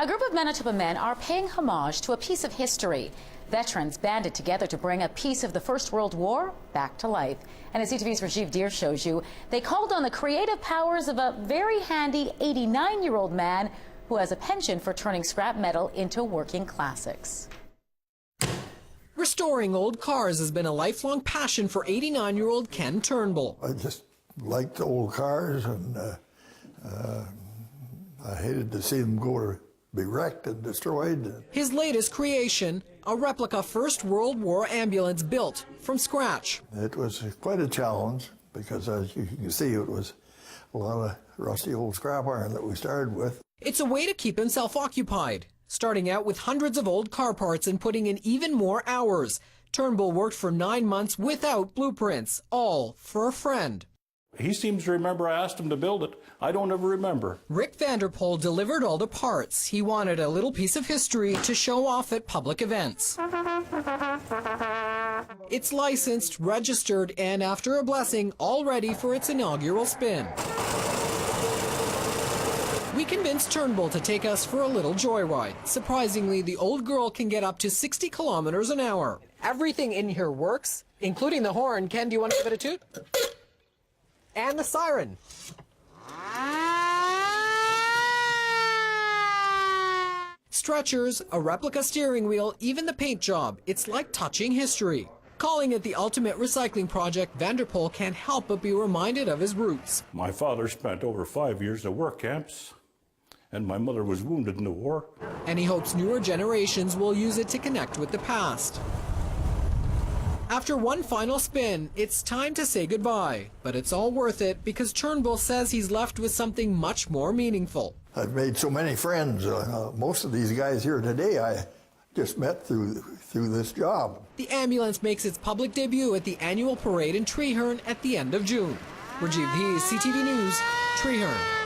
A group of Manitoba men are paying homage to a piece of history. Veterans banded together to bring a piece of the First World War back to life. And as CTV's Rajiv Deer shows you, they called on the creative powers of a very handy 89-year-old man who has a penchant for turning scrap metal into working classics. Restoring old cars has been a lifelong passion for 89-year-old Ken Turnbull. I just liked old cars, and I hated to see them go to be wrecked and destroyed. His latest creation, a replica First World War ambulance built from scratch. It was quite a challenge because, as you can see, it was a lot of rusty old scrap iron that we started with. It's a way to keep himself occupied, starting out with hundreds of old car parts and putting in even more hours. Turnbull worked for 9 months without blueprints, all for a friend. He seems to remember I asked him to build it. I don't ever remember. Rick Vanderpol delivered all the parts. He wanted a little piece of history to show off at public events. It's licensed, registered, and after a blessing, all ready for its inaugural spin. We convinced Turnbull to take us for a little joyride. Surprisingly, the old girl can get up to 60 kilometers an hour. Everything in here works, including the horn. Ken, do you want to give it a toot? And the siren. Stretchers, a replica steering wheel, even the paint job. It's like touching history. Calling it the ultimate recycling project, Vanderpol can't help but be reminded of his roots. My father spent over 5 years at work camps, and my mother was wounded in the war. And he hopes newer generations will use it to connect with the past. After one final spin, it's time to say goodbye. But it's all worth it because Turnbull says he's left with something much more meaningful. I've made so many friends. Most of these guys here today I just met through this job. The ambulance makes its public debut at the annual parade in Treeherne at the end of June. Rajiv Deer, CTV News, Treeherne.